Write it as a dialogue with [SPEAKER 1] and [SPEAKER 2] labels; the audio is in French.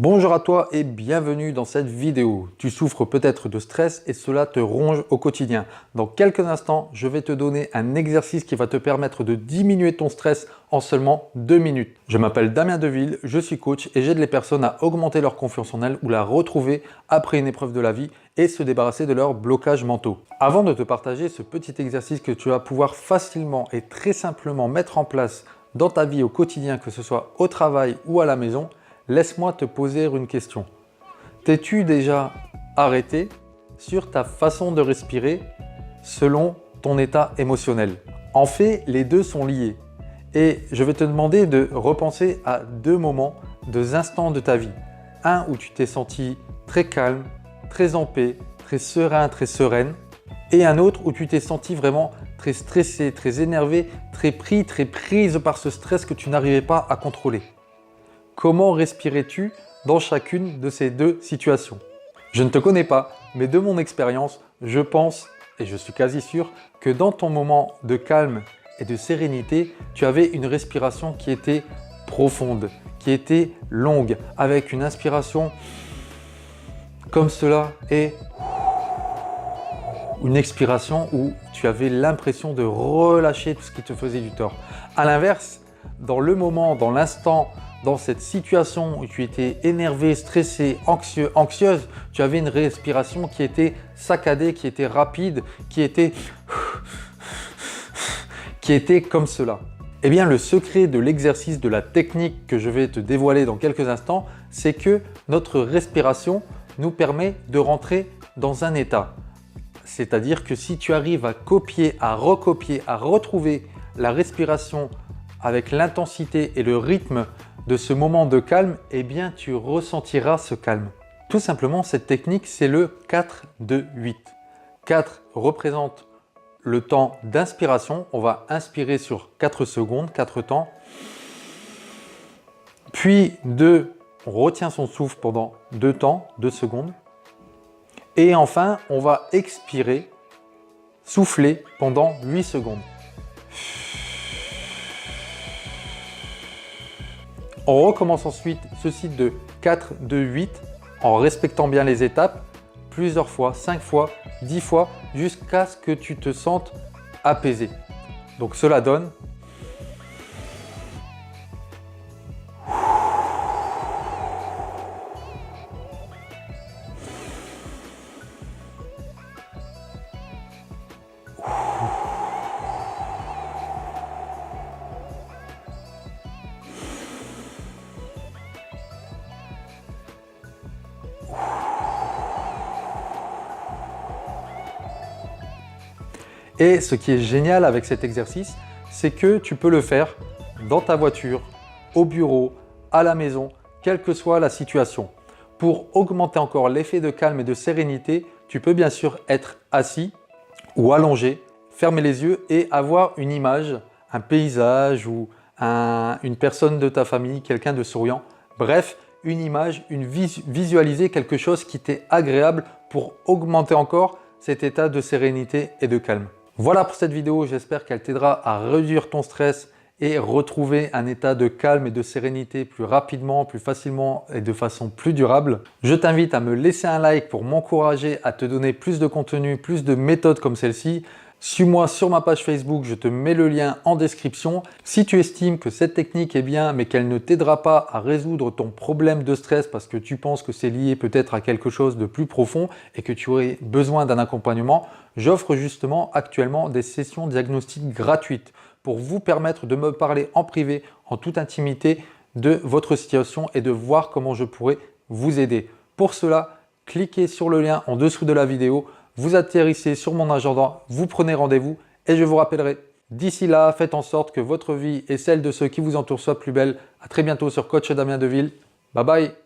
[SPEAKER 1] Bonjour à toi et bienvenue dans cette vidéo. Tu souffres peut-être de stress et cela te ronge au quotidien. Dans quelques instants, je vais te donner un exercice qui va te permettre de diminuer ton stress en seulement 2 minutes. Je m'appelle Damien Deville, je suis coach et j'aide les personnes à augmenter leur confiance en elles ou la retrouver après une épreuve de la vie et se débarrasser de leurs blocages mentaux. Avant de te partager ce petit exercice que tu vas pouvoir facilement et très simplement mettre en place dans ta vie au quotidien, que ce soit au travail ou à la maison, laisse-moi te poser une question. T'es-tu déjà arrêté sur ta façon de respirer selon ton état émotionnel? En fait, les deux sont liés. Et je vais te demander de repenser à 2 moments, 2 instants de ta vie. Un où tu t'es senti très calme, très en paix, très serein, très sereine. Et un autre où tu t'es senti vraiment très stressé, très énervé, très prise par ce stress que tu n'arrivais pas à contrôler. Comment respirais-tu dans chacune de ces 2 situations? Je ne te connais pas, mais de mon expérience, je pense et je suis quasi sûr que dans ton moment de calme et de sérénité, tu avais une respiration qui était profonde, qui était longue, avec une inspiration comme cela et une expiration où tu avais l'impression de relâcher tout ce qui te faisait du tort. À l'inverse, dans le moment, dans l'instant, dans cette situation où tu étais énervé, stressé, anxieuse, tu avais une respiration qui était saccadée, qui était rapide, qui était comme cela. Eh bien, le secret de l'exercice, de la technique que je vais te dévoiler dans quelques instants, c'est que notre respiration nous permet de rentrer dans un état. C'est-à-dire que si tu arrives à copier, à recopier, à retrouver la respiration avec l'intensité et le rythme de ce moment de calme, eh bien tu ressentiras ce calme. Tout simplement, cette technique, c'est le 4-2-8. 4 représente le temps d'inspiration. On va inspirer sur 4 secondes, 4 temps. Puis 2, on retient son souffle pendant 2 temps, 2 secondes. Et enfin, on va expirer, souffler pendant 8 secondes. On recommence ensuite ce cycle de 4-2-8 en respectant bien les étapes, plusieurs fois, 5 fois, 10 fois, jusqu'à ce que tu te sentes apaisé. Donc cela donne . Et ce qui est génial avec cet exercice, c'est que tu peux le faire dans ta voiture, au bureau, à la maison, quelle que soit la situation. Pour augmenter encore l'effet de calme et de sérénité, tu peux bien sûr être assis ou allongé, fermer les yeux et avoir une image, un paysage ou une personne de ta famille, quelqu'un de souriant. Bref, une image, visualiser quelque chose qui t'est agréable pour augmenter encore cet état de sérénité et de calme. Voilà pour cette vidéo, j'espère qu'elle t'aidera à réduire ton stress et retrouver un état de calme et de sérénité plus rapidement, plus facilement et de façon plus durable. Je t'invite à me laisser un like pour m'encourager à te donner plus de contenu, plus de méthodes comme celle-ci. Suis-moi sur ma page Facebook, je te mets le lien en description. Si tu estimes que cette technique est bien mais qu'elle ne t'aidera pas à résoudre ton problème de stress parce que tu penses que c'est lié peut-être à quelque chose de plus profond et que tu aurais besoin d'un accompagnement, j'offre justement actuellement des sessions diagnostiques gratuites pour vous permettre de me parler en privé, en toute intimité de votre situation et de voir comment je pourrais vous aider. Pour cela, cliquez sur le lien en dessous de la vidéo. Vous atterrissez sur mon agenda, vous prenez rendez-vous et je vous rappellerai. D'ici là, faites en sorte que votre vie et celle de ceux qui vous entourent soient plus belles. À très bientôt sur Coach Damien Deville. Bye bye.